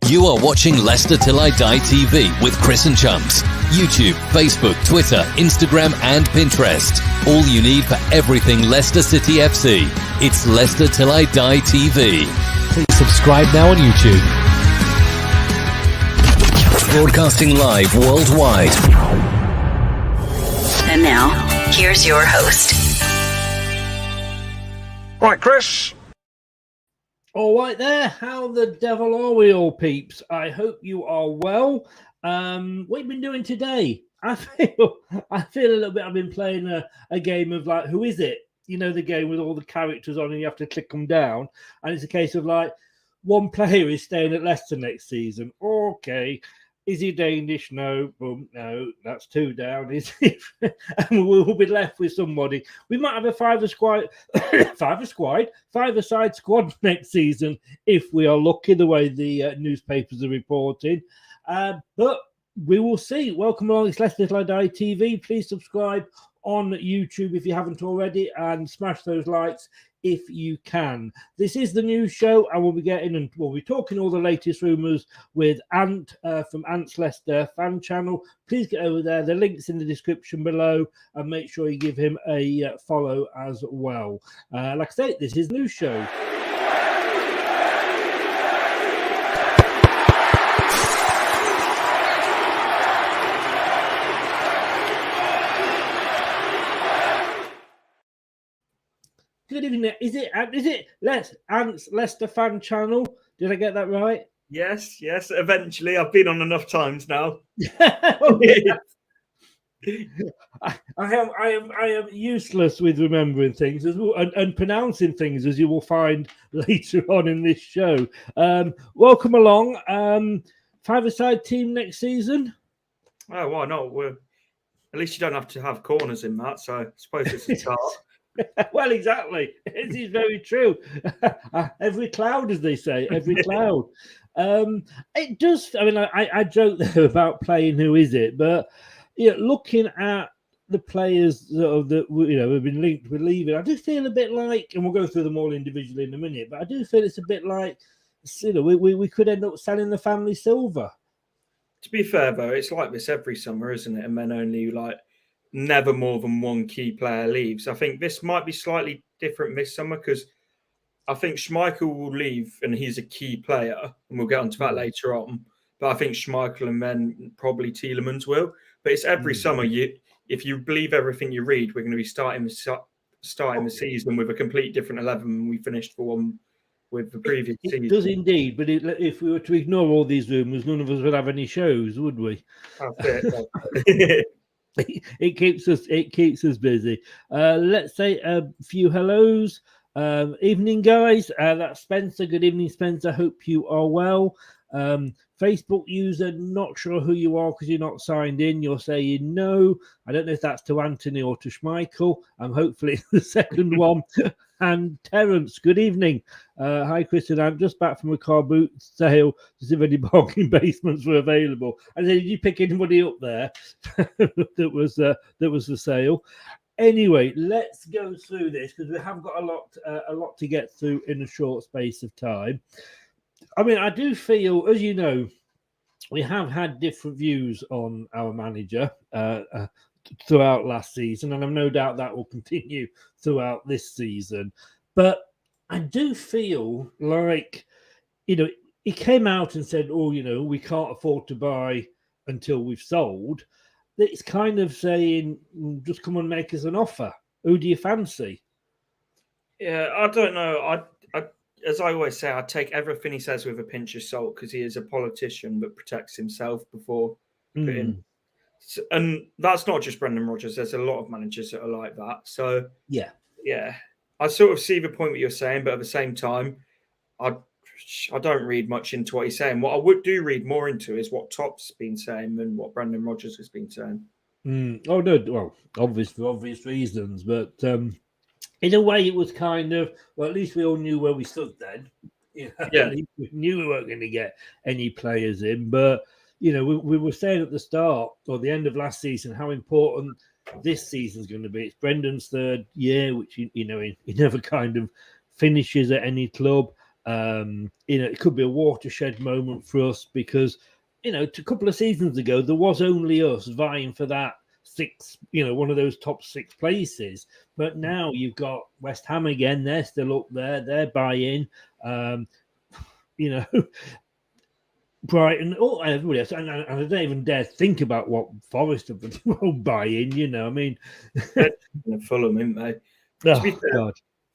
You are watching Leicester Till I Die TV with Chris and Chunks. YouTube, Facebook, Twitter, Instagram and Pinterest. All you need for everything Leicester City FC. It's Leicester Till I Die TV. Please subscribe now on YouTube. Broadcasting live worldwide. And now, here's your host. Right, Chris. All right there. How the devil are we all, peeps? I hope you are well. What have you been doing today? I feel a little bit. I've been playing a game of like, who is it? You know, the game with all the characters on and you have to click them down. And it's a case of like, one player is staying at Leicester next season. Okay. Is he Danish? No. Boom. No. That's two down. Is he? And we'll be left with somebody. We might have a five-a-side squad next season if we are lucky, the way the newspapers are reporting. But we will see. Welcome along. It's Leicester Till I Die TV. Please subscribe on YouTube if you haven't already and smash those likes if you can. This is the news show, and we'll be talking all the latest rumours with Ant from Ant's Leicester fan channel. Please get over there. The link's in the description below, and make sure you give him a follow as well. Like I say, this is the news show. Good evening. Is it Ant's Leicester fan channel? Did I get that right? Yes. Eventually, I've been on enough times now. I am useless with remembering things as well, and pronouncing things, as you will find later on in this show. Welcome along. Five-a-side team next season. Oh, why not? At least you don't have to have corners in that, so I suppose it's a start. Well, exactly. This is very true. Every cloud, as they say, every cloud. It does. I mean, I joke there about playing who is it, but looking at the players that have been linked with leaving, I do feel a bit like, and we'll go through them all individually in a minute, but I do feel it's a bit like, we could end up selling the family silver. To be fair, though, it's like this every summer, isn't it? And then only never more than one key player leaves. I think this might be slightly different this summer because I think Schmeichel will leave and he's a key player, and we'll get onto that later on. But I think Schmeichel and then probably Tielemans will. But it's every summer. If you believe everything you read, we're going to be starting the season with a complete different 11 than we finished for one with the previous season. It does indeed. But if we were to ignore all these rumours, none of us would have any shows, would we? That's it. It keeps us busy. Let's say a few hellos. Evening, guys. That's Spencer. Good evening, Spencer. Hope you are well. Facebook user, not sure who you are because you're not signed in. You're saying no. I don't know if that's to Anthony or to Schmeichel. Hopefully the second one. And Terence, good evening. Hi, Chris and I'm just back from a car boot sale to see if any bargain basements were available. And then did you pick anybody up there that was for sale? Anyway, let's go through this because we have got a lot to get through in a short space of time. I mean, I do feel, as you know, we have had different views on our manager throughout last season, and I've no doubt that will continue throughout this season. But I do feel like, he came out and said, we can't afford to buy until we've sold. It's kind of saying, just come and make us an offer. Who do you fancy? Yeah, I don't know. I as I always say, I take everything he says with a pinch of salt because he is a politician that protects himself before putting. And that's not just Brendan Rodgers. There's a lot of managers that are like that. So yeah, I sort of see the point what you're saying, but at the same time, I don't read much into what he's saying. What I would do read more into is what Top's been saying than what Brendan Rodgers has been saying. Oh no, well, for obvious reasons, but in a way, it was kind of, well, at least we all knew where we stood then. Yeah. At least we knew we weren't going to get any players in. But, we were saying at the start or the end of last season how important this season's going to be. It's Brendan's third year, which, he never kind of finishes at any club. It could be a watershed moment for us because, a couple of seasons ago, there was only us vying for that one of those top 6 places. But now you've got West Ham again. They're still up there. They're buying. Brighton, everybody else, and I don't even dare think about what Forest have been buying. I mean, Fulham, isn't they? Oh, to be fair, God.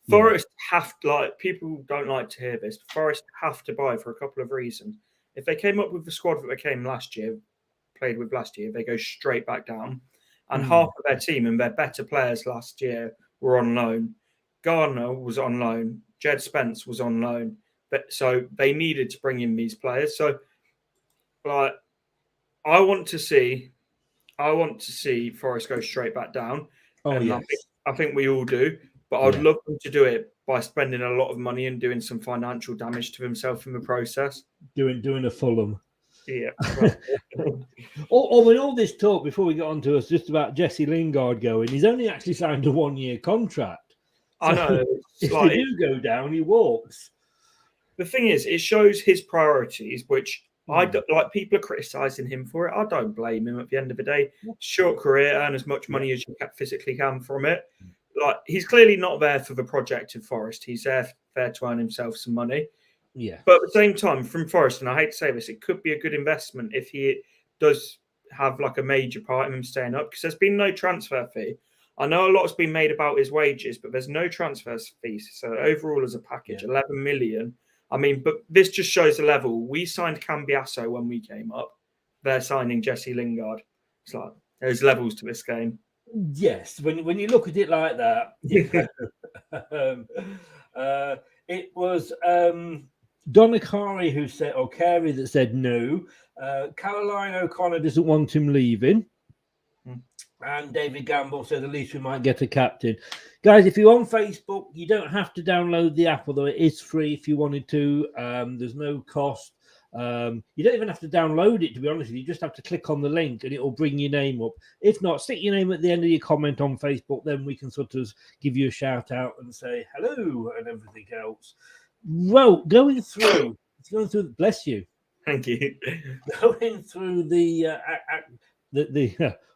Forest have to, people don't like to hear this. Forest have to buy for a couple of reasons. If they came up with the squad that they played with last year, they go straight back down. And half of their team and their better players last year were on loan. Gardner was on loan. Jed Spence was on loan. So they needed to bring in these players. So, I want to see Forest go straight back down. Yes. I think we all do. But I'd love them to do it by spending a lot of money and doing some financial damage to himself in the process. Doing a Fulham. Yeah. With all this talk before we get on to us just about Jesse Lingard going, he's only actually signed a 1-year contract. So I know. If they do go down, he walks. The thing is, it shows his priorities, which people are criticising him for it. I don't blame him at the end of the day. Short career, earn as much money as you physically can from it. He's clearly not there for the project of Forest. He's there to earn himself some money. Yeah. But at the same time, from Forest, and I hate to say this, it could be a good investment if he does have a major part in him staying up, because there's been no transfer fee. I know a lot's been made about his wages, but there's no transfer fees. So overall, as a package, 11 million. I mean, but this just shows the level. We signed Cambiasso when we came up. They're signing Jesse Lingard. It's there's levels to this game. Yes, when you look at it like that, it was Donacari who said, or Carey that said no. Caroline O'Connor doesn't want him leaving. And David Gamble said at least we might get a captain. Guys, if you're on Facebook, you don't have to download the app, although it is free if you wanted to. There's no cost. You don't even have to download it, to be honest with you. You just have to click on the link and it will bring your name up. If not, stick your name at the end of your comment on Facebook, then we can sort of give you a shout out and say hello and everything else. Well, going through, bless you. Thank you. Going through the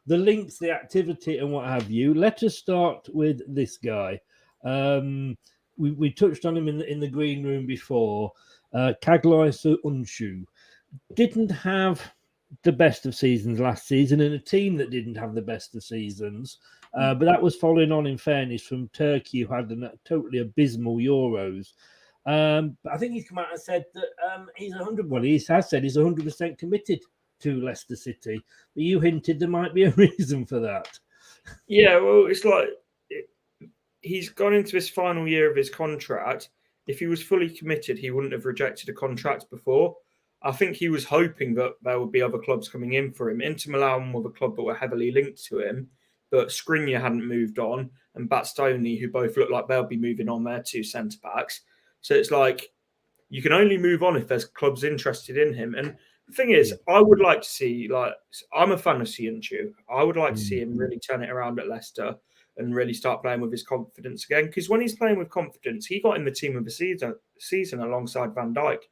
links, the activity and what have you, let us start with this guy. We touched on him in the green room before. Soyuncu didn't have the best of seasons last season in a team that didn't have the best of seasons. But that was following on, in fairness, from Turkey, who had a totally abysmal Euros. But I think he's come out and said that he has said he's 100% committed to Leicester City. But you hinted there might be a reason for that. Yeah, well, it's he's gone into his final year of his contract. If he was fully committed, he wouldn't have rejected a contract before. I think he was hoping that there would be other clubs coming in for him. Inter Milan were the club that were heavily linked to him, but Skriniar hadn't moved on, and Bastoni, who both look like they'll be moving on, their 2 centre-backs. So it's you can only move on if there's clubs interested in him. And the thing is, I would like to see, I'm a fan of Soyuncu. I would like to see him really turn it around at Leicester and really start playing with his confidence again. Because when he's playing with confidence, he got in the team of the season alongside Van Dijk.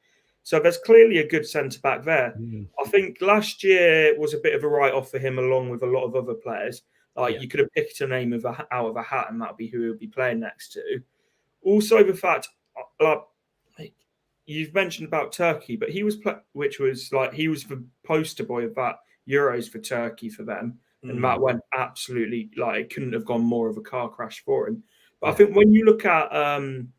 So there's clearly a good centre-back there. I think last year was a bit of a write-off for him, along with a lot of other players. You could have picked a name out of a hat and that'd be who he would be playing next to. Also, the fact, you've mentioned about Turkey, but he was he was the poster boy of that Euros for Turkey for them. And that went absolutely, it couldn't have gone more of a car crash for him. But I think when you look at him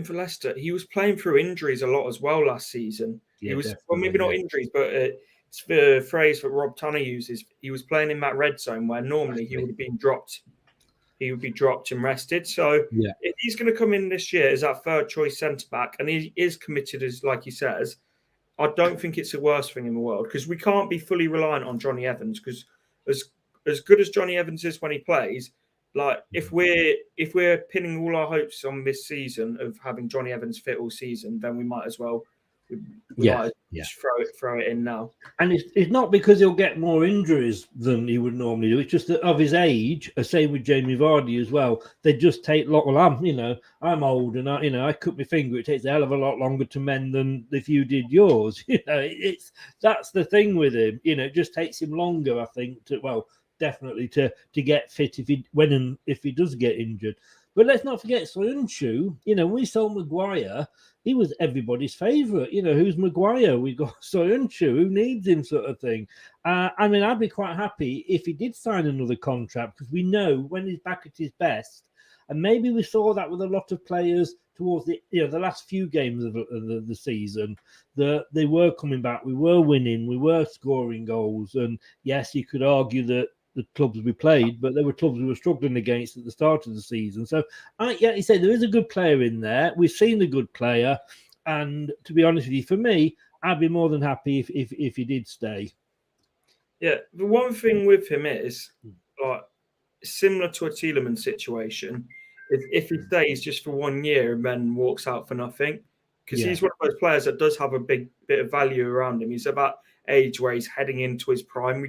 for Leicester, he was playing through injuries a lot as well last season. He was, maybe not injuries, but it's the phrase that Rob Tanner uses. He was playing in that red zone where normally he would have been dropped. He would be dropped and rested. So if he's going to come in this year as that third choice centre back, and he is committed, as like he says, I don't think it's the worst thing in the world, because we can't be fully reliant on Johnny Evans, because as good as Johnny Evans is when he plays, if we're pinning all our hopes on this season of having Johnny Evans fit all season, then we might as well we might just throw it in now. And it's not because he'll get more injuries than he would normally do. It's just that of his age, same with Jamie Vardy as well. They just take a lot. Well, I'm old, and I cut my finger. It takes a hell of a lot longer to mend than if you did yours. That's the thing with him. It just takes him longer, I think. Definitely to get fit if he does get injured. But let's not forget Soyuncu. When we sold Maguire, he was everybody's favourite. Who's Maguire? We got Soyuncu. Who needs him, sort of thing. I'd be quite happy if he did sign another contract, because we know when he's back at his best, and maybe we saw that with a lot of players towards the last few games of the season, that they were coming back. We were winning. We were scoring goals, and yes, you could argue that the clubs we played, but there were clubs we were struggling against at the start of the season. So, you say there is a good player in there. We've seen a good player, and to be honest with you, for me, I'd be more than happy if he did stay. Yeah, the one thing with him is like similar to a Tielemans situation. If he stays just for 1 year and then walks out for nothing, because he's one of those players that does have a big bit of value around him. He's about age where he's heading into his prime.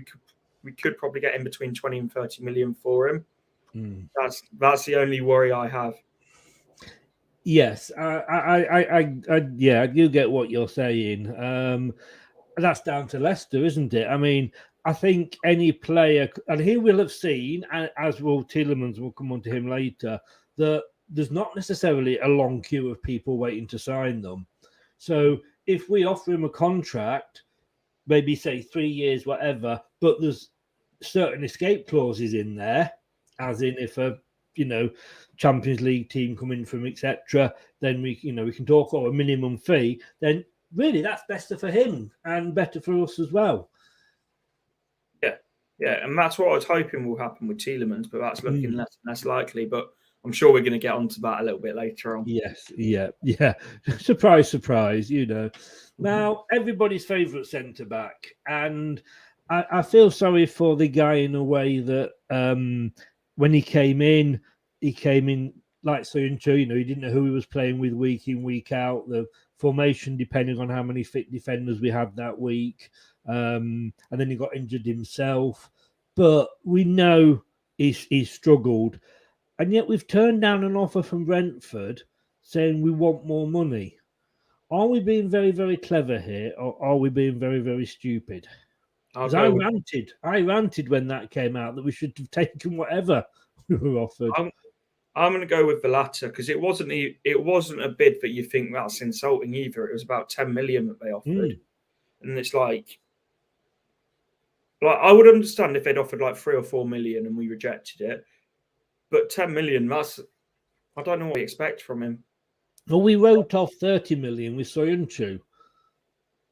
We could probably get in between 20 and 30 million for him. That's the only worry I have. Yes, I do get what you're saying. That's down to Leicester, isn't it? I think any player, and he will have seen, as will Tielemans, will come on to him later, that there's not necessarily a long queue of people waiting to sign them. So if we offer him a contract, maybe say 3 years, whatever, but there's certain escape clauses in there, as in if a Champions League team come in from etc., then we can talk about a minimum fee. Then really that's better for him and better for us as well. Yeah, and that's what I was hoping will happen with Tielemans, but that's looking less and less likely. But I'm sure we're going to get onto that a little bit later on. Yes, yeah. Surprise. Now, everybody's favourite centre back, and I feel sorry for the guy in a way that when he came in like Soyuncu. He didn't know who he was playing with week in, week out. The formation depending on how many fit defenders we had that week. And then he got injured himself. But we know he's struggled. And yet we've turned down an offer from Brentford saying we want more money. Are we being very, very clever here, or are we being very, very stupid? Because I ranted when that came out that we should have taken whatever we were offered. I'm going to go with the latter, because it wasn't a bid that you think that's insulting either. It was about 10 million that they offered, and it's like I would understand if they'd offered like 3 or 4 million and we rejected it, but 10 million, I don't know what we expect from him. Well, we wrote off 30 million with Soyuncu.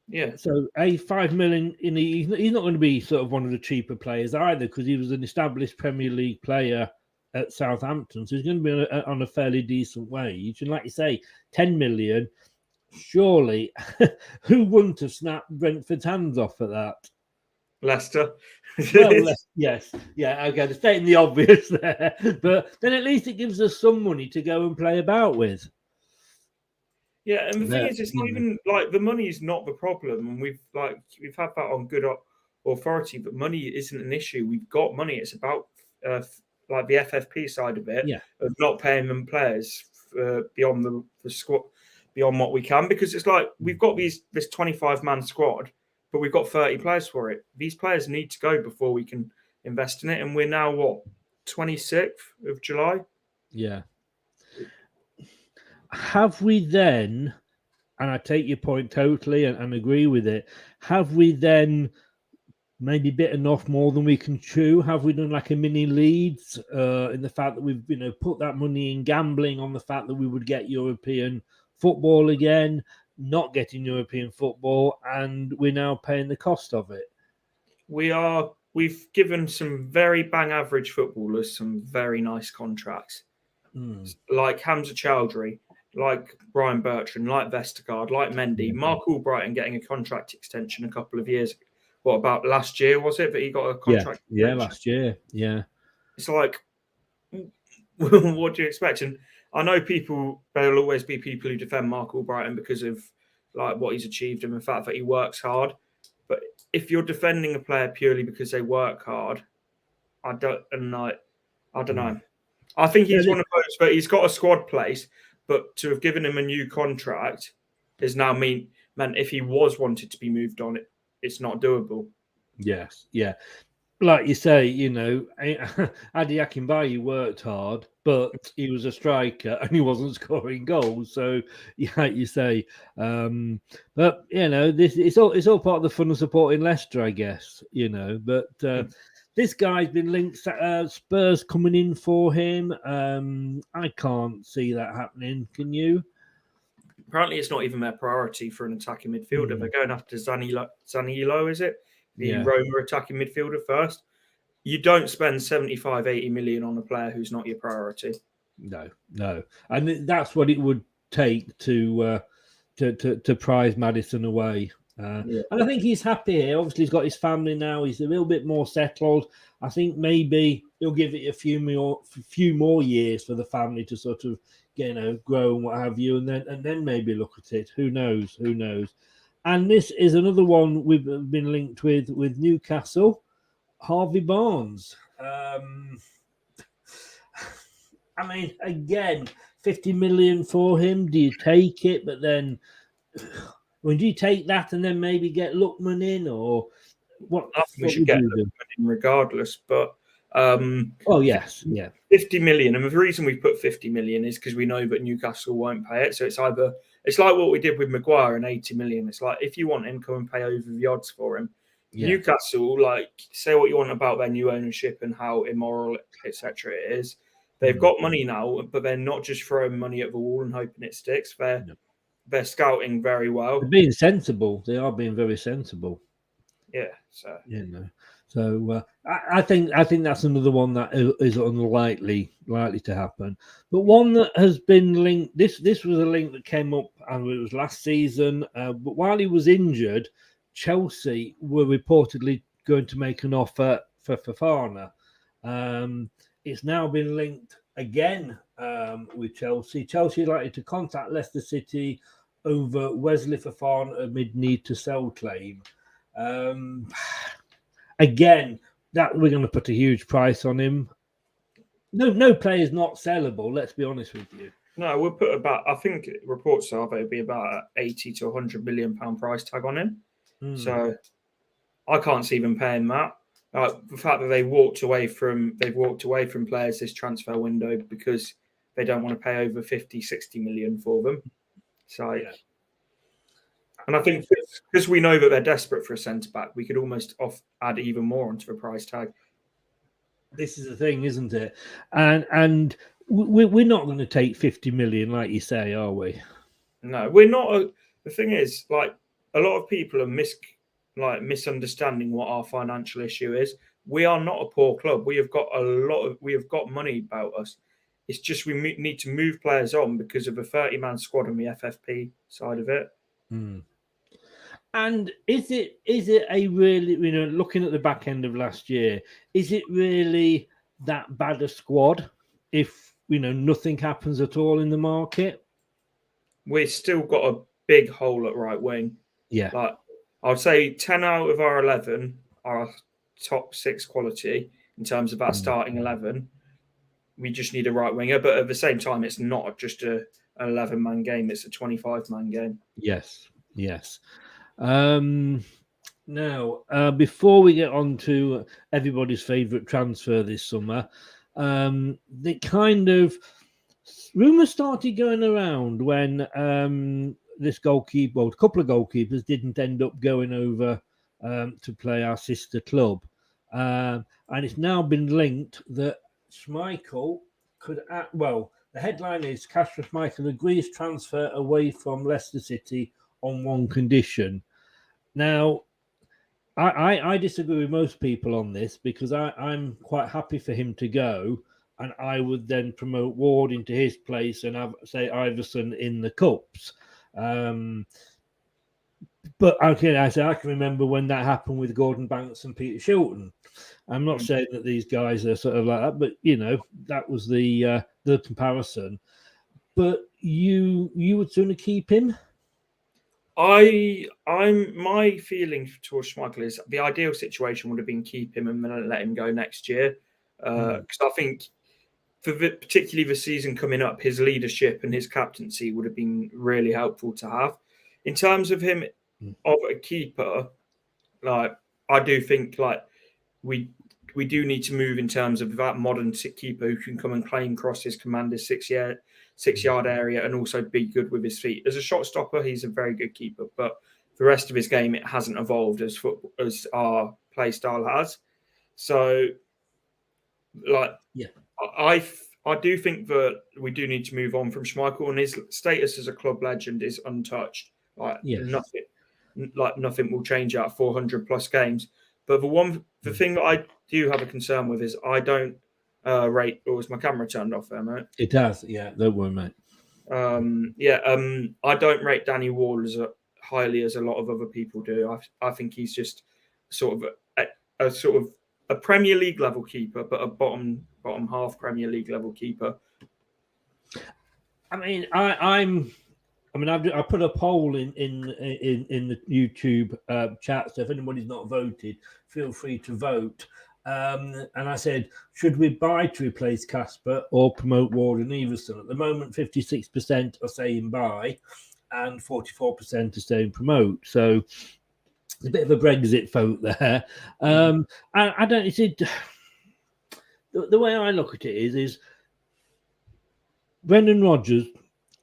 Yeah. So 5 million he's not going to be sort of one of the cheaper players either, because he was an established Premier League player at Southampton. So he's going to be on a fairly decent wage. And like you say, 10 million, surely who wouldn't have snapped Brentford's hands off at that? Leicester. Well, yes. Yeah, okay, they're stating the obvious there. But then at least it gives us some money to go and play about with. Yeah, and the thing is, it's not even like the money is not the problem, and we've had that on good authority. But money isn't an issue. We've got money. It's about like the FFP side of it, of not paying them players beyond the squad, beyond what we can, because it's like we've got this 25-man squad, but we've got 30 players for it. These players need to go before we can invest in it, and we're now 26th of July. Yeah. Have we then, and I take your point totally and agree with it, have we then maybe bitten off more than we can chew? Have we done like a mini Leeds in the fact that we've put that money in gambling on the fact that we would get European football again, not getting European football, and we're now paying the cost of it? We've given some very bang average footballers some very nice contracts, like Hamza Chowdhury, like Brian Bertrand, like Vestergaard, like Mendy, Mark Albrighton getting a contract extension a couple of years. What about last year? Was it that he got a contract? Yeah, last year. Yeah, it's like, what do you expect? And I know there'll always be people who defend Mark Albrighton because of like what he's achieved and the fact that he works hard. But if you're defending a player purely because they work hard, I don't know. I think he's one of those, but he's got a squad place. But to have given him a new contract is now meant if he was wanted to be moved on, it's not doable. Yes, yeah. Like you say, you know, Adi Akinbaye worked hard, but he was a striker and he wasn't scoring goals. So, yeah, like you say, but you know, it's all part of the fun of supporting Leicester, I guess. You know, but this guy's been linked. Spurs coming in for him. I can't see that happening. Can you? Apparently, it's not even their priority for an attacking midfielder. They're going after Zanilo, is it? The Roma attacking midfielder first. You don't spend 75, 80 million on a player who's not your priority. No. And that's what it would take to prize Madison away. And I think he's happy here. Obviously, he's got his family now. He's a little bit more settled. I think maybe he'll give it a few more years for the family to sort of, you know, grow and what have you, and then maybe look at it. Who knows? And this is another one we've been linked with Newcastle, Harvey Barnes. I mean, again, 50 million for him. Do you take it? But then, do you take that and then maybe get Lookman in, or what? I think we should get Lookman in regardless. But yes, yeah, 50 million. And the reason we put 50 million is because we know that Newcastle won't pay it. So it's like what we did with Maguire and 80 million. It's like, if you want him, come and pay over the odds for him. Yeah. Newcastle, like, say what you want about their new ownership and how immoral, etc. it is. They've got money now, but they're not just throwing money at the wall and hoping it sticks. They're scouting very well. They're being sensible. They are being very sensible. Yeah. So I think that's another one that is unlikely to happen. But one that has been linked. This was a link that came up, and it was last season. But while he was injured, Chelsea were reportedly going to make an offer for Fofana. It's now been linked again with Chelsea. Chelsea likely to contact Leicester City over Wesley Fofana amid need to sell claim. Again, that we're going to put a huge price on him. No player's not sellable. Let's be honest with you. No, we'll put I think reports are it'll be about 80 to 100 million pound price tag on him. So I can't see them paying that. The fact that they've walked away from players this transfer window because they don't want to pay over 50, 60 million for them. So, and I think because we know that they're desperate for a centre back, we could almost add even more onto the price tag. This is the thing, isn't it? And we're not going to take 50 million, like you say, are we? No, we're not. The thing is, like, a lot of people are misunderstanding what our financial issue is. We are not a poor club. We have got money about us. It's just we need to move players on because of a 30-man squad on the FFP side of it. And is it a really, looking at the back end of last year, is it really that bad a squad if, nothing happens at all in the market? We've still got a big hole at right wing. Yeah. Like, I'd say 10 out of our 11 are top 6 quality in terms of our starting 11. We just need a right winger. But at the same time, it's not just an 11-man game. It's a 25-man game. Yes. Now, before we get on to everybody's favourite transfer this summer, the kind of rumours started going around when this goalkeeper, a couple of goalkeepers didn't end up going over to play our sister club. And it's now been linked that SCHMEICHEL could act, the headline is Kasper Schmeichel agrees transfer away from Leicester City on one condition. Now, I disagree with most people on this because I'm quite happy for him to go, and I would then promote Ward into his place and have, say, Iverson in the cups. But I can remember when that happened with Gordon Banks and Peter Shilton. I'm not saying that these guys are sort of like that, but that was the comparison. But you would sooner keep him? My feeling towards Schmeichel is the ideal situation would have been keep him and then let him go next year, because I think particularly the season coming up, his leadership and his captaincy would have been really helpful to have. In terms of him of a keeper, like I do think like we do need to move in terms of that modern keeper who can come and claim crosses, command his 6-yard area, and also be good with his feet. As a shot stopper, he's a very good keeper, but the rest of his game, it hasn't evolved as our play style has. So, like, I do think that we do need to move on from Schmeichel, and his status as a club legend is untouched. Like nothing will change out of 400 plus games. But the thing that I do have a concern with is I don't rate. Or was my camera turned off there, mate? It has, yeah. Don't worry, mate. I don't rate Danny Ward as highly as a lot of other people do. I think he's just sort of a Premier League level keeper, but a bottom half Premier League level keeper. I mean, I put a poll in the YouTube chat, so if anybody's not voted, feel free to vote. And I said, should we buy to replace Casper or promote Ward and Everson? At the moment, 56% are saying buy and 44% are saying promote. So it's a bit of a Brexit vote there. I don't see the way I look at it is Brendan Rodgers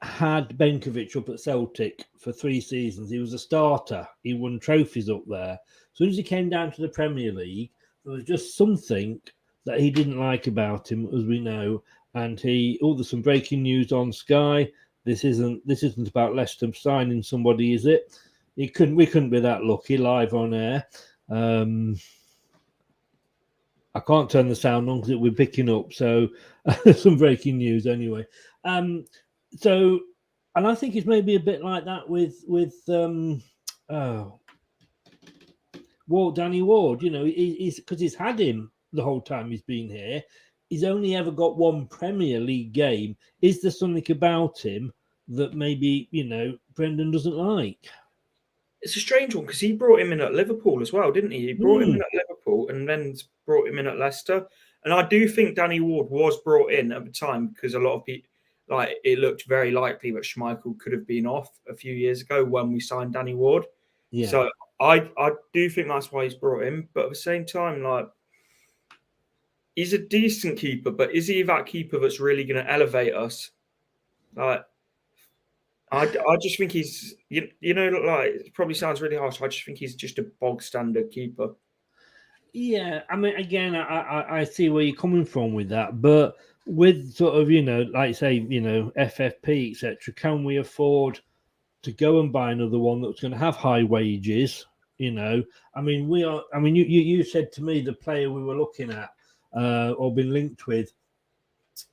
had Benkovic up at Celtic for 3 seasons. He was a starter. He won trophies up there. As soon as he came down to the Premier League, there was just something that he didn't like about him, as we know. And there's some breaking news on Sky. This isn't about Leicester signing somebody, is it? We couldn't be that lucky live on air. I can't turn the sound on because we're picking up. So some breaking news anyway. So, and I think it's maybe a bit like that with Danny Ward. You know, he's because he's had him the whole time he's been here. He's only ever got 1 Premier League game. Is there something about him that maybe, Brendan doesn't like? It's a strange one because he brought him in at Liverpool as well, didn't he? He brought him in at Liverpool and then brought him in at Leicester. And I do think Danny Ward was brought in at the time because a lot of people, it looked very likely that Schmeichel could have been off a few years ago when we signed Danny Ward. Yeah. So I do think that's why he's brought in. But at the same time, he's a decent keeper, but is he that keeper that's really going to elevate us? I just think he's, it probably sounds really harsh. I just think he's just a bog standard keeper. Yeah, I mean, again, I see where you're coming from with that, but with sort of, like say, FFP, etc., can we afford to go and buy another one that's going to have high wages? I mean, you said to me the player we were looking at or been linked with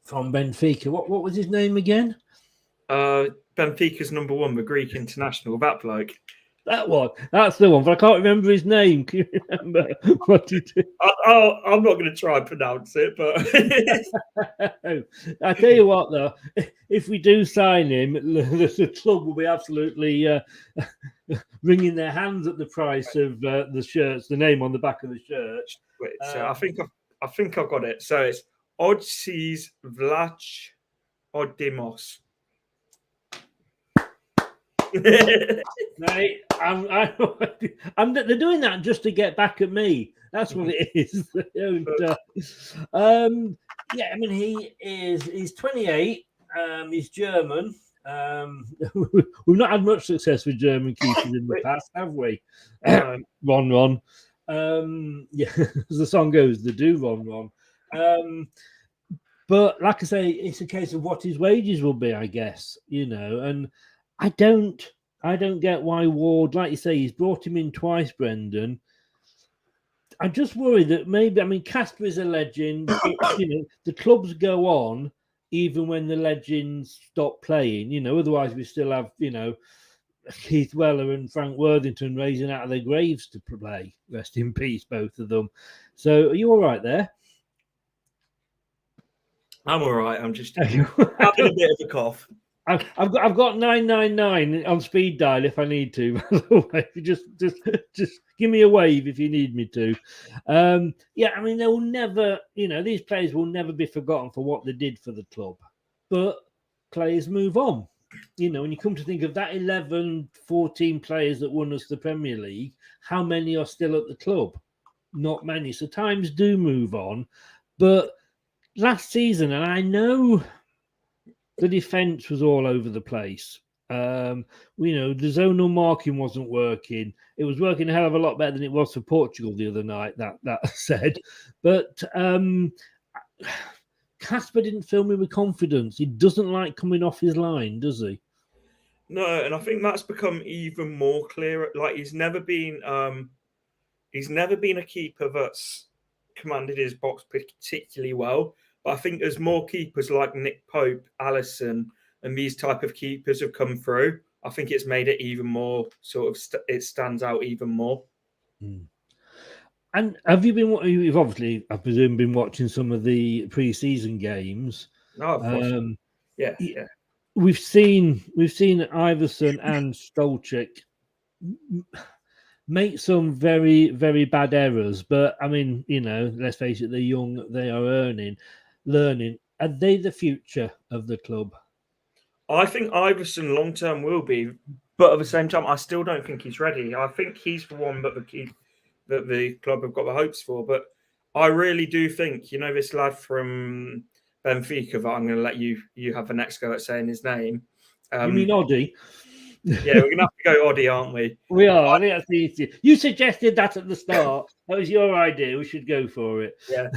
from Benfica. What was his name again? Benfica's number 1, the Greek international, that bloke. That one. That's the one, but I can't remember his name. Can you remember what he did? I'm not going to try and pronounce it, but... I tell you what, though, if we do sign him, the club will be absolutely wringing their hands at the price of the shirts, the name on the back of the shirt. Wait, so I think I've got it. So it's Odsis Vlach Odimos. Mate, they're doing that just to get back at me. That's what it is. I mean, he's 28. He's German. We've not had much success with German keepers in the past, have we? Ron. As the song goes, they do Ron. But like I say, it's a case of what his wages will be, I guess, and I don't get why Ward, like you say, he's brought him in twice, Brendan. I just worry that maybe, Casper is a legend. But, the clubs go on even when the legends stop playing. Otherwise we still have, Keith Weller and Frank Worthington raising out of their graves to play. Rest in peace, both of them. So are you all right there? I'm all right. I'm just having a bit of a cough. I've got 999 on speed dial if I need to. By the way, just give me a wave if you need me to. Yeah, I mean, they will never, these players will never be forgotten for what they did for the club. But players move on. When you come to think of that 11, 14 players that won us the Premier League, how many are still at the club? Not many. So times do move on. But last season, and I know the defence was all over the place. The zonal marking wasn't working. It was working a hell of a lot better than it was for Portugal the other night, that said. But Casper didn't fill me with confidence. He doesn't like coming off his line, does he? No, and I think that's become even more clear. Like he's never been a keeper that's commanded his box particularly well. But I think there's more keepers like Nick Pope, Alisson, and these type of keepers have come through. I think it's made it even more it stands out even more. Mm. And have you been? You've obviously, I presume, been watching some of the pre-season games. No, of course. Yeah. We've seen Iverson and Stolchik make some very, very bad errors. But I mean, let's face it, they're young, they are learning. Are they the future of the club? I think Iverson long term will be, but at the same time, I still don't think he's ready. I think he's the one that the club have got the hopes for. But I really do think, this lad from Benfica that I'm going to let you have the next go at saying his name. You mean Oddy? Yeah, we're going to have to go Oddy, aren't we? We are. I think that's the easier. You suggested that at the start. That was your idea. We should go for it. Yeah.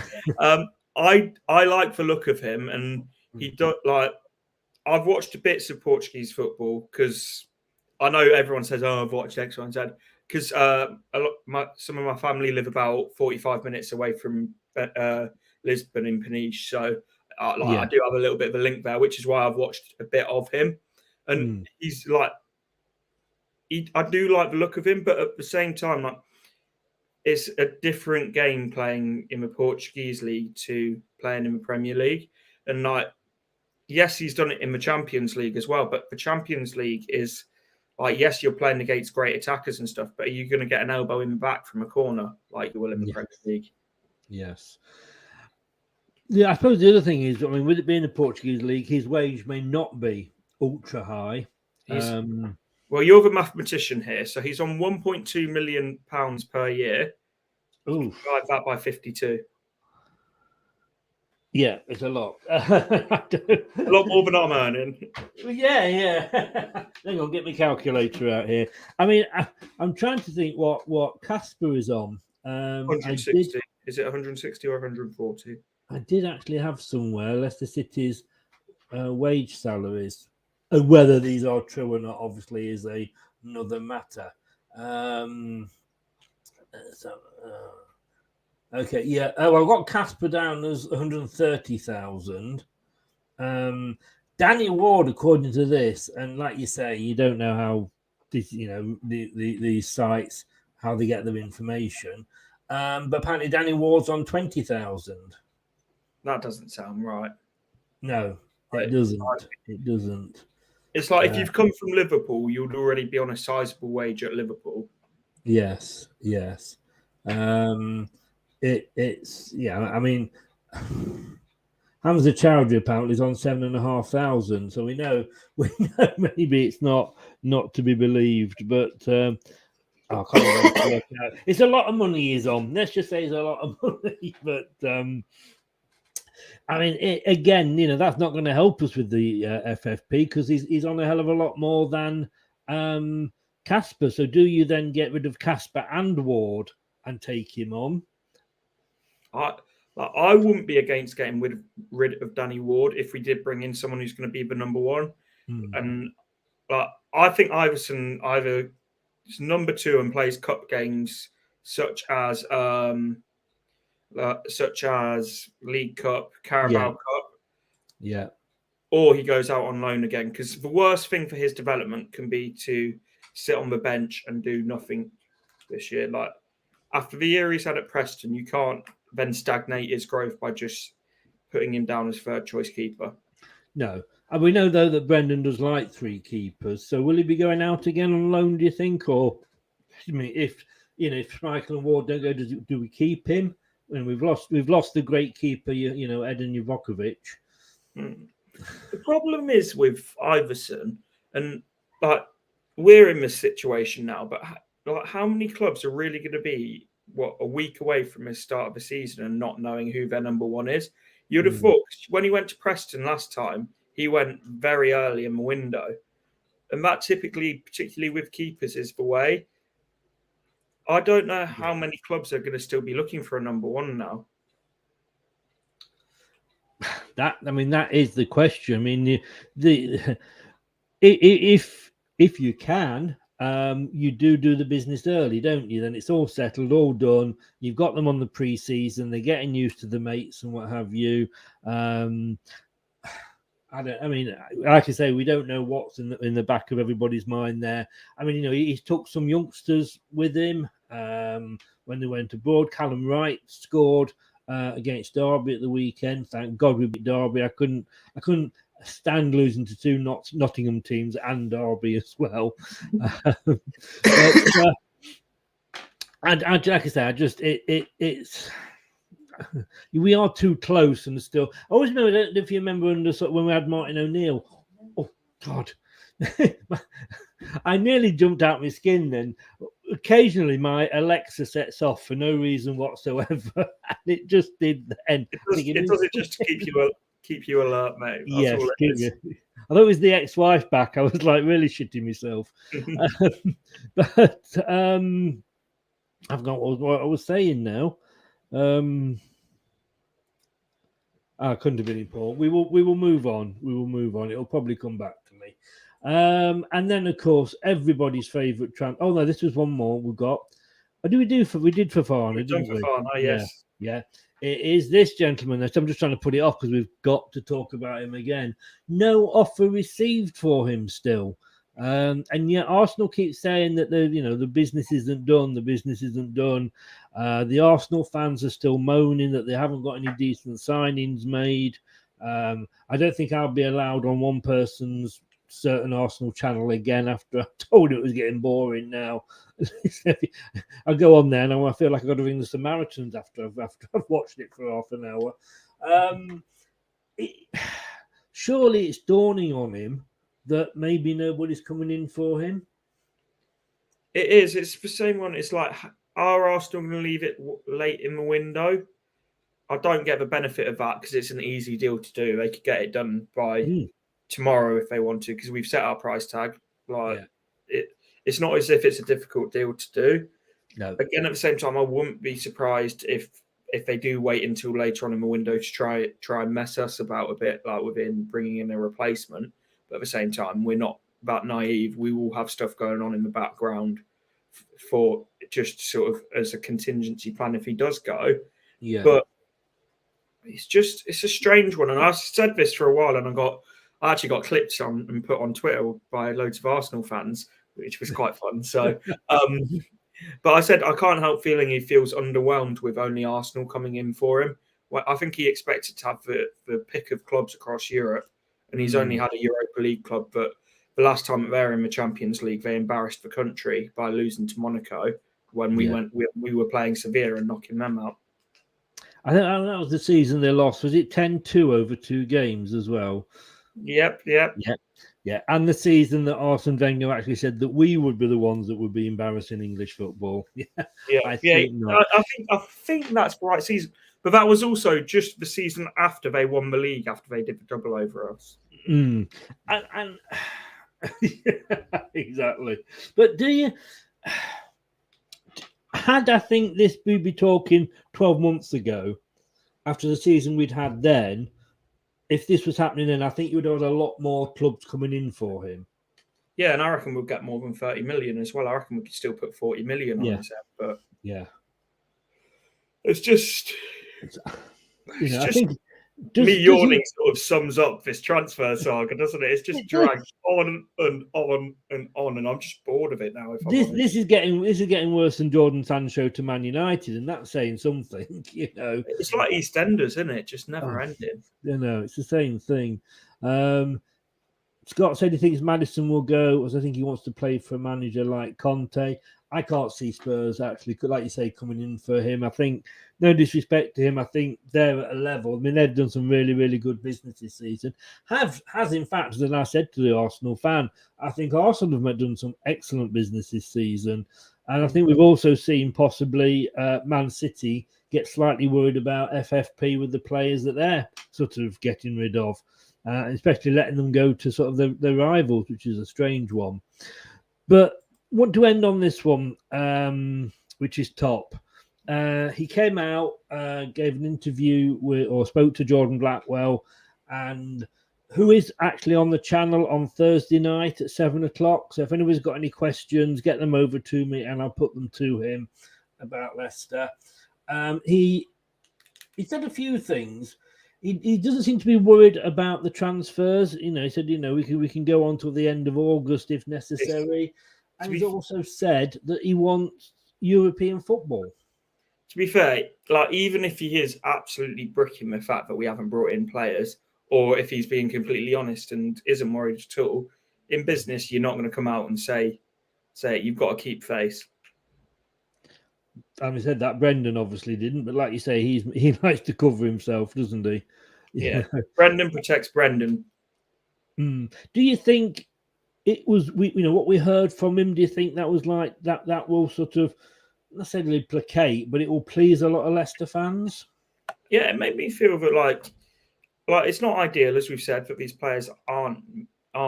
I like the look of him, and he does like. I've watched bits of Portuguese football because I know everyone says, "Oh, I've watched X, Y, and Z." Because some of my family live about 45 minutes away from Lisbon in Peniche, so I do have a little bit of a link there, which is why I've watched a bit of him. And he's like, I do like the look of him, but at the same time, it's a different game playing in the Portuguese league to playing in the Premier League, and yes, he's done it in the Champions League as well, but the Champions League is yes, you're playing against great attackers and stuff, but are you going to get an elbow in the back from a corner like you will in the Premier League? Yes. Yeah, I suppose the other thing is, with it being the Portuguese league, his wage may not be ultra high. Well, you're the mathematician here, so he's on £1.2 million per year. Divide that by 52. Yeah, it's a lot. A lot more than I'm earning. Yeah. Hang on, get my calculator out here. I'm trying to think what Casper is on. 160. Is it 160 or 140? I did actually have somewhere Leicester City's wage salaries. And whether these are true or not, obviously, is another matter. Okay, yeah. Oh, I've got Casper down as 130,000. Danny Ward, according to this, and like you say, you don't know how these sites, how they get their information. But apparently Danny Ward's on 20,000. That doesn't sound right. No, it doesn't. It doesn't. It's like if you've come from Liverpool, you'd already be on a sizable wage at Liverpool. Yes. Hamza Chowdhury apparently is on 7,500, so we know maybe it's not to be believed, but I can't work it out. It's a lot of money he's on. Let's just say it's a lot of money, but again, that's not going to help us with the FFP because he's on a hell of a lot more than Casper. So do you then get rid of Casper and Ward and take him on? I wouldn't be against getting rid of Danny Ward if we did bring in someone who's going to be the number one. And I think Iverson either is number two and plays cup games such as League Cup, Carabao Cup. Yeah. Or he goes out on loan again, because the worst thing for his development can be to sit on the bench and do nothing this year. Like after the year he's had at Preston, you can't then stagnate his growth by just putting him down as third choice keeper. No. And we know, though, that Brendan does like 3 keepers. So will he be going out again on loan, do you think? Or, I mean, if Schmeichel and Ward don't go, do we keep him? And we've lost the great keeper, Edin Juvokovic. The problem is with Iverson, and like we're in this situation now, but like how many clubs are really going to be a week away from the start of the season and not knowing who their number 1 is? You'd have thought when he went to Preston last time, he went very early in the window, and that typically, particularly with keepers, is the way. I don't know how many clubs are going to still be looking for a number 1 now. That is the question. I mean, if you can, you do the business early, don't you? Then it's all settled, all done. You've got them on the pre-season. They're getting used to the mates and what have you. Like I say, we don't know what's in the back of everybody's mind there. I mean, he took some youngsters with him when they went abroad. Callum Wright scored against Derby at the weekend. Thank God we beat Derby. I couldn't stand losing to 2 Nottingham teams and Derby as well. And like I say, it's we are too close, and still. I always remember. I don't know if you remember when we had Martin O'Neill. Oh God, I nearly jumped out my skin then. Occasionally, my Alexa sets off for no reason whatsoever, and it just did then. It does it just to keep you alert, mate. Yes, I thought it was the ex-wife back. I was like really shitting myself. But I've got what I was saying now. I couldn't have been important. We will move on. It'll probably come back to me. And then of course everybody's favourite Oh no, this was one more we got. We did Fofana, didn't we? Fofana, yes. Yeah. It is this gentleman that I'm just trying to put it off because we've got to talk about him again. No offer received for him still. And yet Arsenal keep saying that the business isn't done. The business isn't done. The Arsenal fans are still moaning that they haven't got any decent signings made. I don't think I'll be allowed on one person's certain Arsenal channel again after I told it was getting boring now. I go on there and I feel like I've got to ring the Samaritans after I've watched it for half an hour. Surely it's dawning on him that maybe nobody's coming in for him. It is. It's the same one. It's like, are Arsenal going to leave it late in the window? I don't get the benefit of that because it's an easy deal to do. They could get it done by tomorrow if they want to, because we've set our price tag. It's not as if it's a difficult deal to do. No. Again, at the same time, I wouldn't be surprised if they do wait until later on in the window to try and mess us about a bit, like within bringing in a replacement. But at the same time, we're not that naive. We will have stuff going on in the background for just sort of as a contingency plan if he does go. Yeah. But it's a strange one. And I've said this for a while, and I actually got clips on and put on Twitter by loads of Arsenal fans, which was quite fun. So, but I said I can't help feeling he feels underwhelmed with only Arsenal coming in for him. Well, I think he expected to have the pick of clubs across Europe, and he's only had a Europa League club. But the last time they were in the Champions League, they embarrassed the country by losing to Monaco when we were playing Sevilla and knocking them out. I think that was the season they lost. Was it 10-2 over 2 games as well? Yep. Yeah. And the season that Arsene Wenger actually said that we would be the ones that would be embarrassing English football. I think that's the right season. But that was also just the season after they won the league, after they did the double over us. And exactly. But I think this we'd be talking 12 months ago, after the season we'd had then, if this was happening then, I think you would have a lot more clubs coming in for him. Yeah, and I reckon we'll get more than 30 million as well. I reckon we could still put 40 million on this, but it's just I think me yawning sort of sums up this transfer saga, doesn't it? It's just dragged on and on and on, and I'm just bored of it now. This is getting worse than Jordan Sancho to Man United, and that's saying something. It's like EastEnders, isn't it? Just never ending. It's the same thing. Scott said he thinks Madison will go, as I think he wants to play for a manager like Conte. I can't see Spurs actually, like you say, coming in for him. I think, no disrespect to him, I think they're at a level. I mean, they've done some really, really good business this season. Has in fact, as I said to the Arsenal fan, I think Arsenal have done some excellent business this season. And I think we've also seen possibly Man City get slightly worried about FFP with the players that they're sort of getting rid of. Especially letting them go to sort of the rivals, which is a strange one. But want to end on this one, which is top. He came out, gave an interview or spoke to Jordan Blackwell, and who is actually on the channel on Thursday night at 7:00. So if anybody's got any questions, get them over to me and I'll put them to him about Leicester. He said a few things. He doesn't seem to be worried about the transfers. He said, we can go on till the end of August if necessary. And he's also said that he wants European football. To be fair, like even if he is absolutely bricking the fact that we haven't brought in players, or if he's being completely honest and isn't worried at all, in business, you're not going to come out and say you've got to keep face. Having said that, Brendan obviously didn't, but like you say, he likes to cover himself, doesn't he? Yeah. Brendan protects Brendan. Do you think it was what we heard from him? Do you think that was like that will sort of not necessarily placate, but it will please a lot of Leicester fans? Yeah, it made me feel that like it's not ideal, as we've said, that these players aren't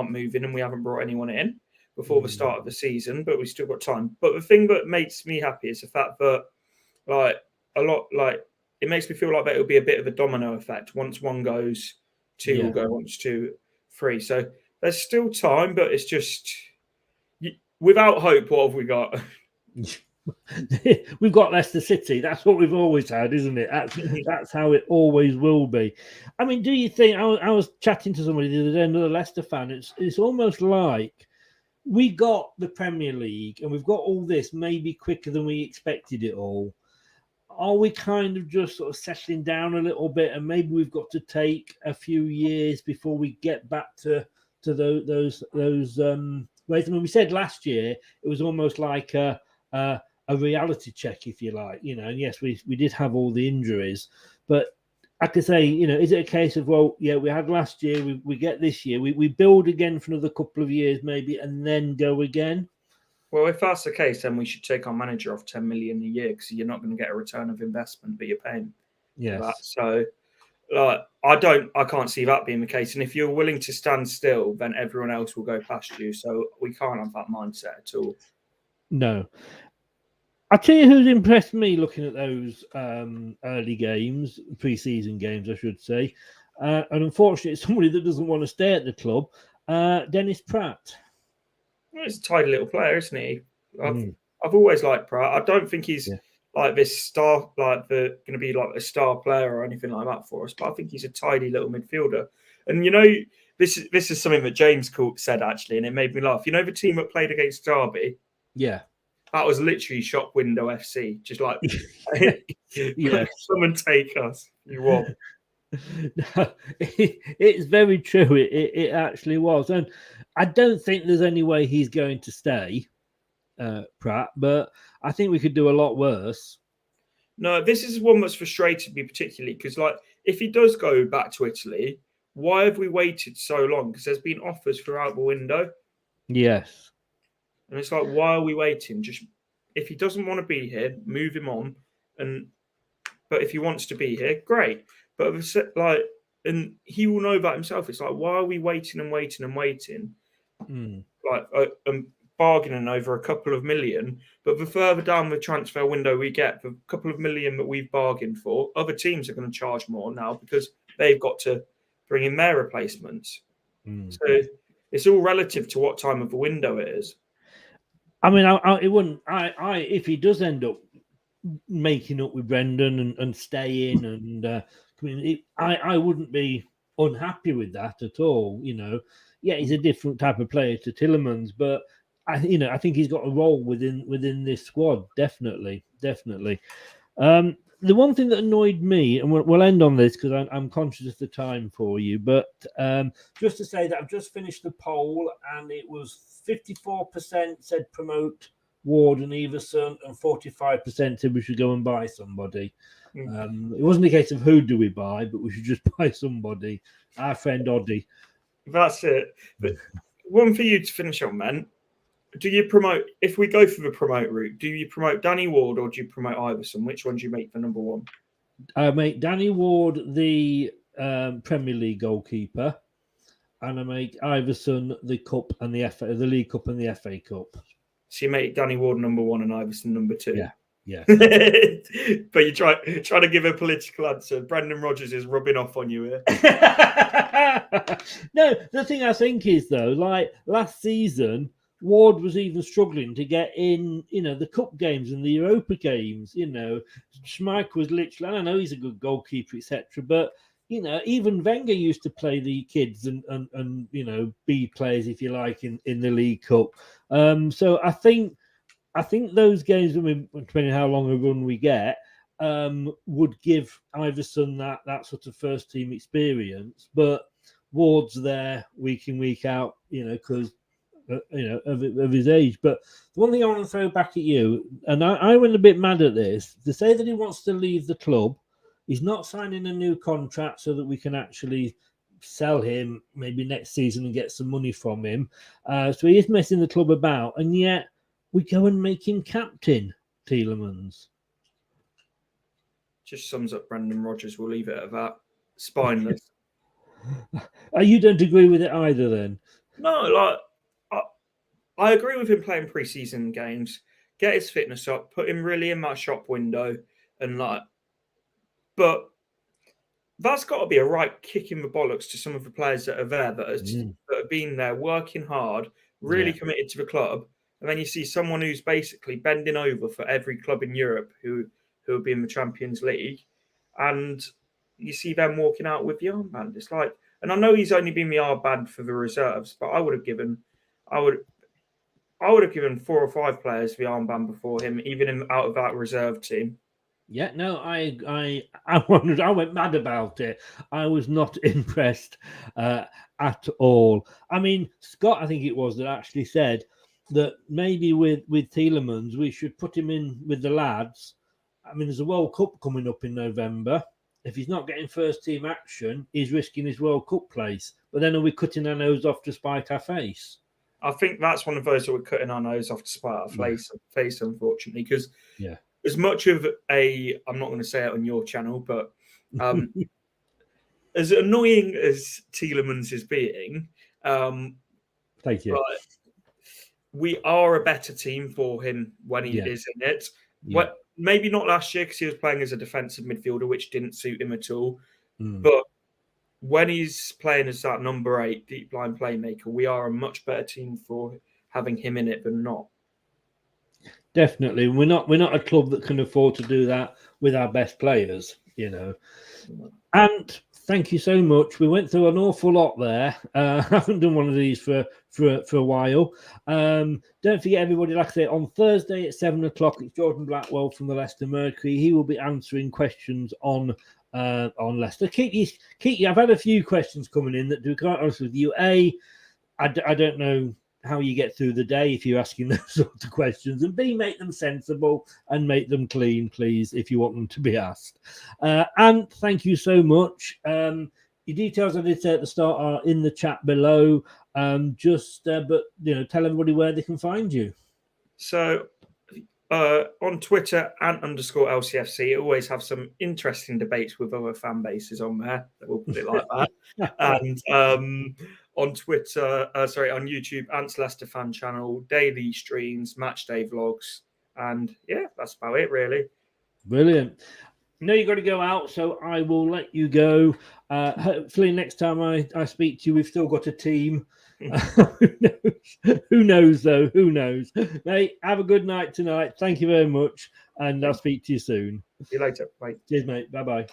moving and we haven't brought anyone in before the start of the season, but we've still got time. But the thing that makes me happy is the fact that it makes me feel like that it'll be a bit of a domino effect. Once one goes, two will go, once two, three. So there's still time, but it's just without hope, what have we got? We've got Leicester City. That's what we've always had, isn't it? That's how it always will be. I mean, do you think, I was chatting to somebody the other day, another Leicester fan, it's almost like we got the Premier League and we've got all this maybe quicker than we expected it all. Are we kind of just sort of settling down a little bit and maybe we've got to take a few years before we get back to those ways? I mean, we said last year it was almost like a reality check, if you like, and yes, we did have all the injuries, but I could say, is it a case of, well, yeah, we had last year, we get this year, we build again for another couple of years maybe, and then go again? Well, if that's the case, then we should take our manager off 10 million a year because you're not going to get a return of investment, but you're paying for that. So I can't see that being the case. And if you're willing to stand still, then everyone else will go past you. So we can't have that mindset at all. No. I'll tell you who's impressed me looking at those early games, pre-season games, I should say. And unfortunately, it's somebody that doesn't want to stay at the club, Dennis Pratt. Well, he's a tidy little player, isn't he? I've always liked Pratt. I don't think he's like this star, like going to be like a star player or anything like that for us, but I think he's a tidy little midfielder. And this is something that James said actually, and it made me laugh. The team that played against Derby? Yeah. That was literally Shop Window FC. Just like, come and take us. You want. It's very true. It actually was. And I don't think there's any way he's going to stay, Pratt, but I think we could do a lot worse. No, this is one that's frustrated me particularly because, if he does go back to Italy, why have we waited so long? Because there's been offers throughout the window. Yes. And it's like, why are we waiting? Just if he doesn't want to be here, move him on. But if he wants to be here, great. But and he will know that himself. It's like, why are we waiting and waiting and waiting? Bargaining over a couple of million. But the further down the transfer window we get, the couple of million that we've bargained for, other teams are going to charge more now because they've got to bring in their replacements. So it's all relative to what time of the window it is. I mean, it wouldn't. If he does end up making up with Brendan and staying, and I wouldn't be unhappy with that at all. Yeah, he's a different type of player to Tielemans, but I think he's got a role within this squad. Definitely. the one thing that annoyed me, and we'll end on this because I'm conscious of the time for you, but just to say that I've just finished the poll and it was 54% said promote Ward and Everson and 45% said we should go and buy somebody. It wasn't a case of who do we buy, but we should just buy somebody. Our friend Oddie. That's it. But one for you to finish on, man. Do you promote, if we go for the promote route, do you promote Danny Ward or do you promote Iverson? Which one do you make for number one? I make Danny Ward the Premier League goalkeeper, and I make Iverson the Cup and the League Cup and the FA Cup. So you make Danny Ward number one and Iverson number two? Yeah. But you try to give a political answer. Brendan Rodgers is rubbing off on you here. No, the thing I think is, though, like last season, Ward was even struggling to get in, the cup games and the Europa games. Schmeichel was literally, I know he's a good goalkeeper, etc. But, even Wenger used to play the kids and B players, if you like, in the League Cup. So I think those games, depending how long a run we get, would give Iverson that sort of first team experience. But Ward's there week in, week out, because of his age. But the one thing I want to throw back at you, and I went a bit mad at this, to say that he wants to leave the club, he's not signing a new contract so that we can actually sell him maybe next season and get some money from him. So he is messing the club about, and yet we go and make him captain, Tielemans. Just sums up Brendan Rodgers. We'll leave it at that. Spineless. You don't agree with it either, then? No, I agree with him playing pre-season games. Get his fitness up. Put him really in that shop window, but that's got to be a right kick in the bollocks to some of the players that are there that have been there working hard, really committed to the club. And then you see someone who's basically bending over for every club in Europe who will be in the Champions League, and you see them walking out with the armband. It's like, and I know he's only been the armband for the reserves, but I would have given 4 or 5 players the armband before him, even out of that reserve team. Yeah, no, I went mad about it. I was not impressed at all. I mean, Scott, I think it was, that actually said that maybe with Tielemans, we should put him in with the lads. I mean, there's a World Cup coming up in November. If he's not getting first team action, he's risking his World Cup place. But then are we cutting our nose off to spite our face? I think that's one of those that we're cutting our nose off to spite our face, unfortunately, because as much of I'm not going to say it on your channel, but as annoying as Tielemans is being, thank you. Right, we are a better team for him when he is in it. Yeah. Maybe not last year because he was playing as a defensive midfielder, which didn't suit him at all. But when he's playing as that number 8 deep line playmaker, we are a much better team for having him in it than not. Definitely. We're not a club that can afford to do that with our best players, And thank you so much. We went through an awful lot there. I haven't done one of these for a while. Don't forget, everybody, like I say, on Thursday at 7:00, it's Jordan Blackwell from the Leicester Mercury. He will be answering questions on Leicester. I've had a few questions coming in that, to be quite honest with you, I don't know how you get through the day if you're asking those sorts of questions, and B, make them sensible and make them clean, please, if you want them to be asked. And thank you so much. Your details, I did say at the start, are in the chat below. But tell everybody where they can find you. So on Twitter @_LCFC, I always have some interesting debates with other fan bases on there. We'll put it like that. And on Twitter, on YouTube, Ants Leicester fan channel, daily streams, match day vlogs, and that's about it, really. Brilliant. No, you've got to go out, so I will let you go. Hopefully next time I speak to you, we've still got a team. Who knows, though? Who knows? Mate, have a good night tonight. Thank you very much, and I'll speak to you soon. See you later. Bye. Cheers, mate. Bye-bye.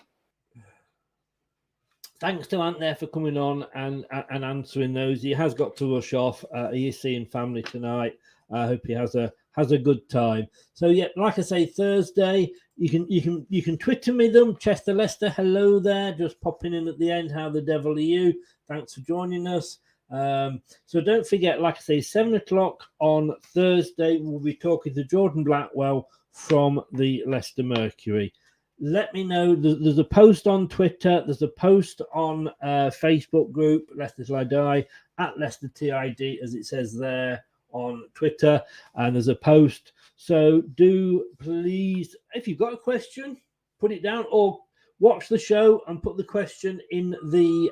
Thanks to Ant there for coming on and answering those. He has got to rush off. He is seeing family tonight. I hope he has a has a good time. So yeah, like I say, Thursday you can Twitter me them. Chester Leicester, hello there, just popping in at the end. How the devil are you? Thanks for joining us. So don't forget, like I say, 7:00 on Thursday, we'll be talking to Jordan Blackwell from the Leicester Mercury. Let me know. There's a post on Twitter. There's a post on Facebook group, Leicester Till I Die, at Leicester TID, as it says there on Twitter. And there's a post. So do please, if you've got a question, put it down, or watch the show and put the question in the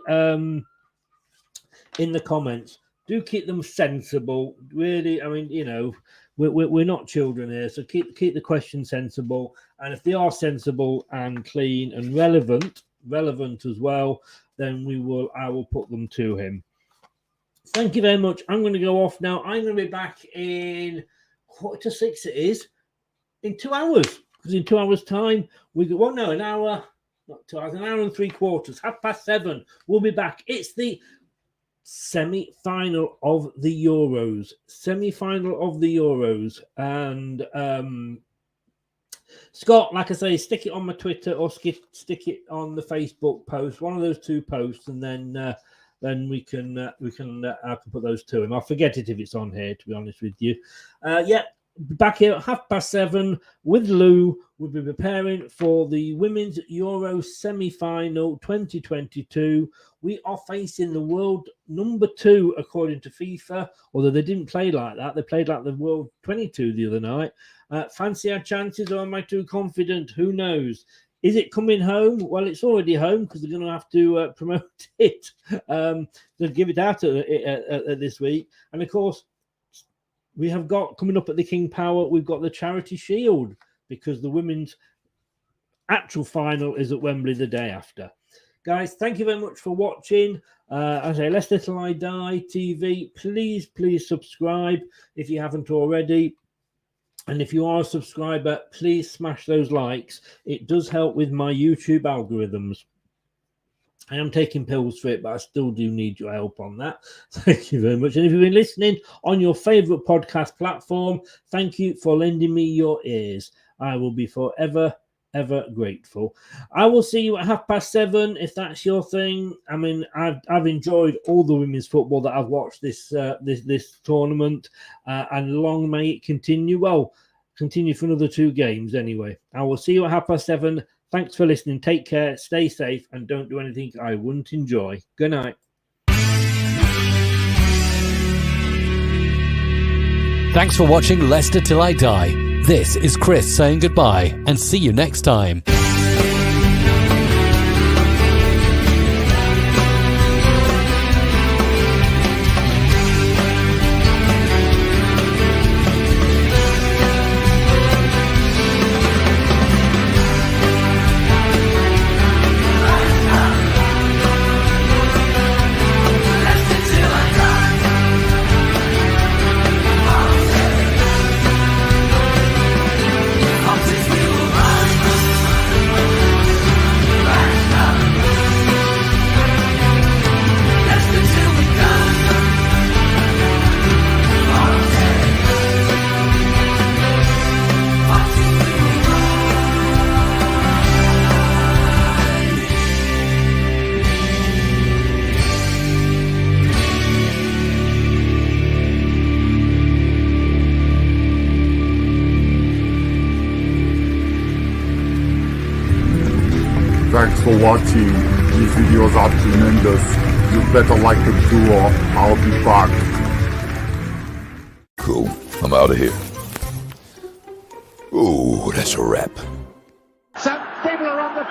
comments. Do keep them sensible. Really, I mean, you know, we're not children here, so keep the questions sensible. And if they are sensible and clean and relevant as well, then I will put them to him. Thank you very much. I'm going to go off now. I'm going to be back in 5:45. It is in 2 hours, because in 2 hours' time we go. Well, no, an hour, not 2 hours, an hour and 3/4, 7:30. We'll be back. It's the semi-final of the Euros. And Scott, like I say, stick it on my Twitter or stick it on the Facebook post, one of those two posts, and then I can put those to him. I'll forget it if it's on here, to be honest with you. Back here at 7:30 with Lou. We'll be preparing for the Women's Euro semi-final 2022. We are facing the world number 2, according to FIFA, although they didn't play like that. They played like the world 22 the other night. Fancy our chances, or am I too confident? Who knows? Is it coming home? Well, it's already home, because they're going to have to promote it. They'll give it out at this week. And, of course, we have got, coming up at the King Power, we've got the Charity Shield, because the women's actual final is at Wembley the day after. Guys, thank you very much for watching. I say, Leicester Till I Die TV. Please subscribe if you haven't already. And if you are a subscriber, please smash those likes. It does help with my YouTube algorithms. I am taking pills for it, but I still do need your help on that. Thank you very much. And if you've been listening on your favourite podcast platform, thank you for lending me your ears. I will be forever, ever grateful. I will see you at 7:30 if that's your thing. I mean, I've enjoyed all the women's football that I've watched this tournament, and long may it continue. Well, continue for another 2 games anyway. I will see you at 7:30. Thanks for listening. Take care, stay safe, and don't do anything I wouldn't enjoy. Good night. Thanks for watching Leicester Till I Die. This is Chris saying goodbye, and see you next time. Thanks for watching. These videos are tremendous. You better like them too, or I'll be back. Cool. I'm out of here. Ooh, that's a wrap. So